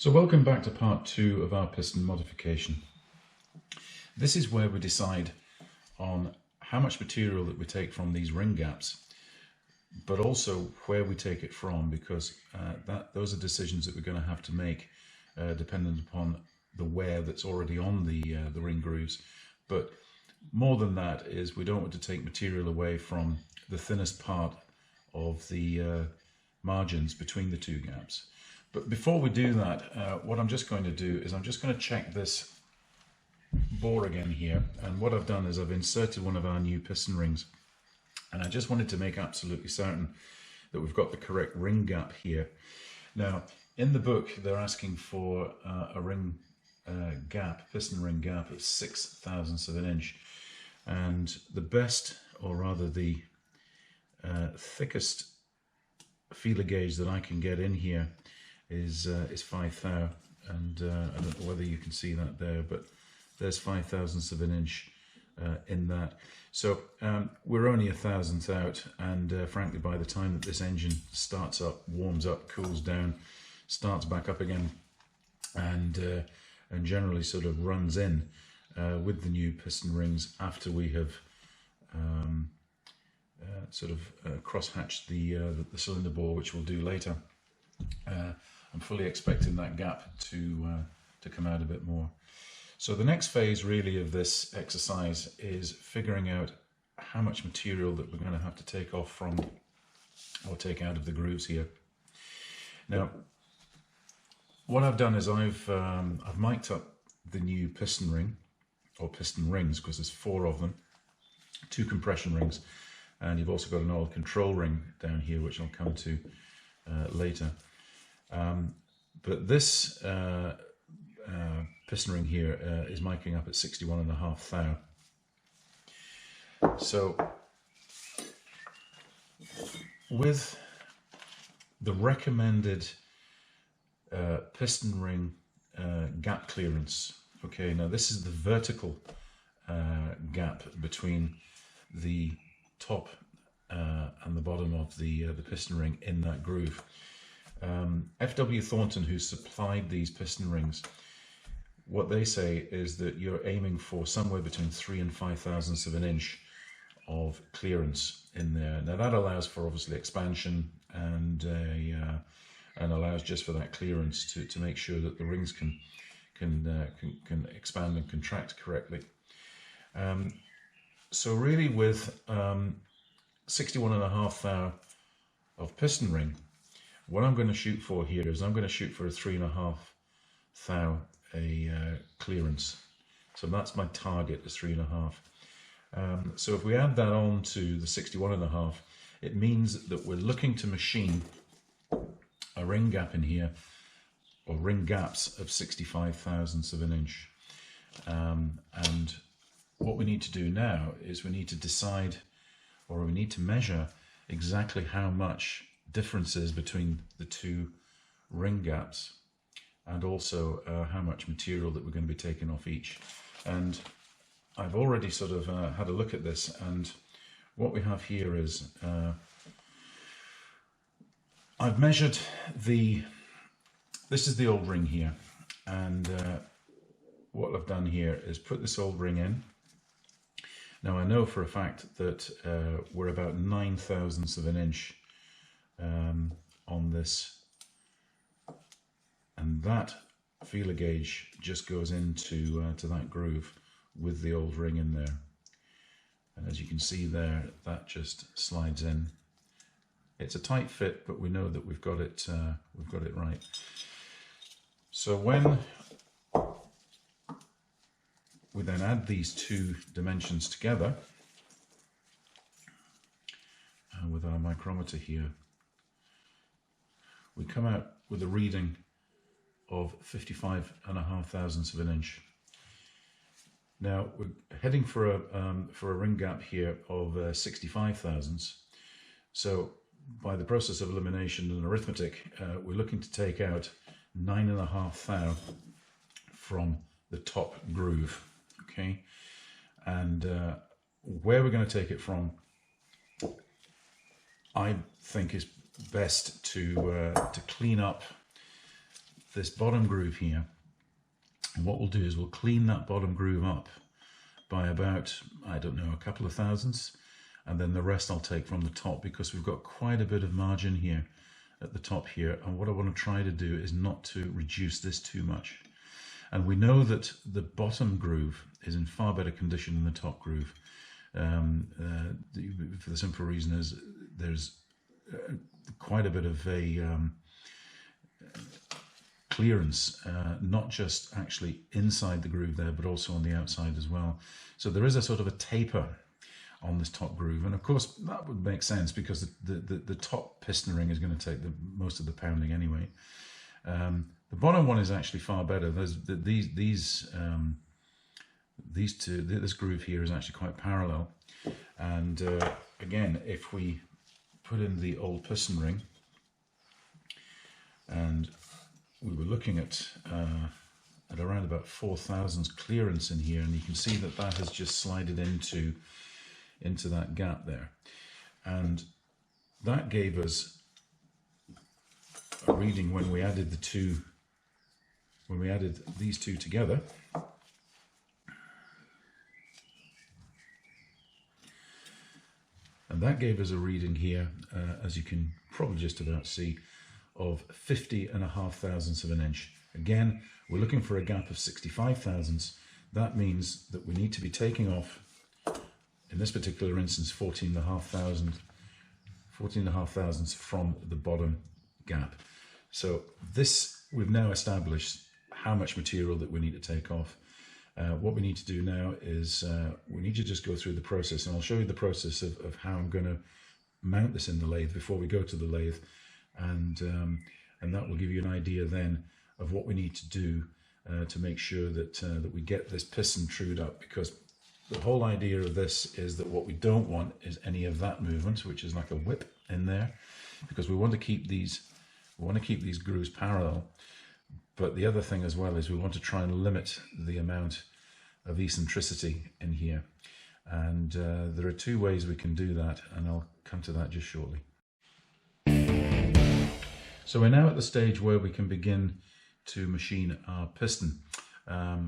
So welcome back to part 2 of our piston modification. This is where we decide on how much material that we take from these ring gaps, but also where we take it from, because those are decisions that we're going to have to make dependent upon the wear that's already on the ring grooves. But more than that is we don't want to take material away from the thinnest part of the margins between the two gaps. But before we do that, what I'm just going to do is I'm just going to check this bore again here. And what I've done is I've inserted one of our new piston rings. And I just wanted to make absolutely certain that we've got the correct ring gap here. Now, in the book, they're asking for a ring gap, piston ring gap of 6 thousandths of an inch. And the best, or rather the thickest feeler gauge that I can get in here is 5 thou, and I don't know whether you can see that there, but there's 5 thousandths of an inch in that. So we're only a thousandth out, and frankly, by the time that this engine starts up, warms up, cools down, starts back up again, and generally sort of runs in with the new piston rings after we have cross-hatched the cylinder bore, which we'll do later. I'm fully expecting that gap to come out a bit more. So the next phase really of this exercise is figuring out how much material that we're going to have to take off from, or take out of the grooves here. Now, what I've done is I've mic'd up the new piston ring, or piston rings, because there's 4 of them, 2 compression rings, and you've also got an oil control ring down here, which I'll come to later. But this piston ring here is micing up at 61.5 thou. So with the recommended piston ring gap clearance, okay, now this is the vertical gap between the top and the bottom of the piston ring in that groove. F.W. Thornton, who supplied these piston rings, what they say is that you're aiming for somewhere between 3 and 5 thousandths of an inch of clearance in there. Now that allows for obviously expansion and allows just for that clearance to make sure that the rings can expand and contract correctly. So really with 61.5 thou of piston ring, what I'm going to shoot for here is I'm going to shoot for a 3.5 thou clearance. So that's my target, is 3.5. So if we add that on to the 61.5, it means that we're looking to machine a ring gap in here, or ring gaps of 65 thousandths of an inch. And what we need to do now is we need to decide, or we need to measure exactly how much differences between the 2 ring gaps, and also how much material that we're going to be taking off each. And I've already sort of had a look at this, and what we have here is I've measured this is the old ring here, and what I've done here is put this old ring in. Now I know for a fact that we're about 9 thousandths of an inch on this, and that feeler gauge just goes into to that groove with the old ring in there, and as you can see there, that just slides in. It's a tight fit, but we know that we've got it right. So when we then add these 2 dimensions together with our micrometer here, we come out with a reading of 55.5 thousandths of an inch. Now we're heading for a ring gap here of 65 thousandths. So by the process of elimination and arithmetic, we're looking to take out 9.5 thou from the top groove. Okay, and where we're going to take it from, I think is best to clean up this bottom groove here. And what we'll do is we'll clean that bottom groove up by about, I don't know, a couple of thousandths. And then the rest I'll take from the top, because we've got quite a bit of margin here at the top here. And what I want to try to do is not to reduce this too much. And we know that the bottom groove is in far better condition than the top groove. For the simple reason is there's quite a bit of a clearance, not just actually inside the groove there, but also on the outside as well. So there is a sort of a taper on this top groove, and of course that would make sense because the top piston ring is going to take most of the pounding anyway. The bottom one is actually far better. These two, this groove here is actually quite parallel, and again, if we put in the old piston ring, and we were looking at around about 4 thousandths clearance in here, and you can see that that has just slided into that gap there, and that gave us a reading when we added these two together. And that gave us a reading here, as you can probably just about see, of 50.5 thousandths of an inch. Again, we're looking for a gap of 65 thousandths. That means that we need to be taking off, in this particular instance, 14.5 thousandths from the bottom gap. So this, we've now established how much material that we need to take off. What we need to do now is we need to just go through the process, and I'll show you the process of how I'm going to mount this in the lathe before we go to the lathe, and that will give you an idea then of what we need to do to make sure that that we get this piston trued up, because the whole idea of this is that what we don't want is any of that movement, which is like a whip in there, because we want to keep these grooves parallel. But the other thing as well is we want to try and limit the amount of eccentricity in here. And there are two ways we can do that, and I'll come to that just shortly. So we're now at the stage where we can begin to machine our piston.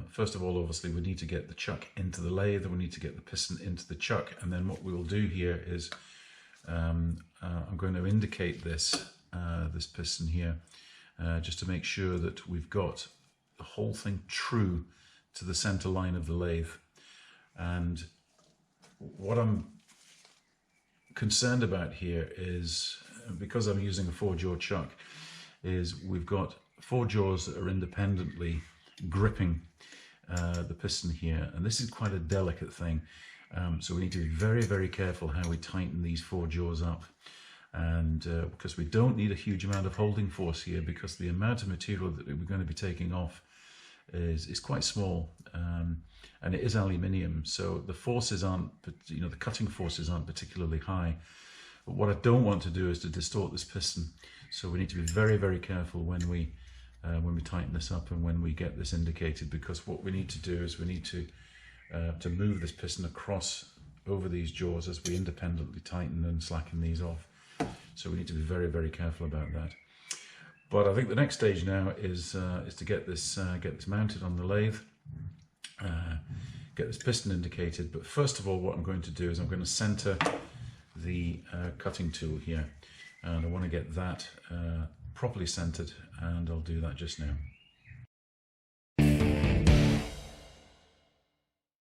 First of all, obviously, we need to get the chuck into the lathe, we need to get the piston into the chuck, and then what we will do here is I'm going to indicate this piston here, just to make sure that we've got the whole thing true to the center line of the lathe. And what I'm concerned about here is, because I'm using a 4-jaw chuck, is we've got 4 jaws that are independently gripping the piston here, and this is quite a delicate thing. So we need to be very, very careful how we tighten these 4 jaws up. And because we don't need a huge amount of holding force here, because the amount of material that we're going to be taking off is quite small, and it is aluminium, so the forces aren't, the cutting forces aren't particularly high. But what I don't want to do is to distort this piston, so we need to be very, very careful when we tighten this up and when we get this indicated, because what we need to do is we need to move this piston across over these jaws as we independently tighten and slacken these off. So we need to be very, very careful about that. But I think the next stage now is to get this mounted on the lathe, get this piston indicated. But first of all, what I'm going to do is I'm going to center the cutting tool here, and I want to get that properly centered, and I'll do that just now.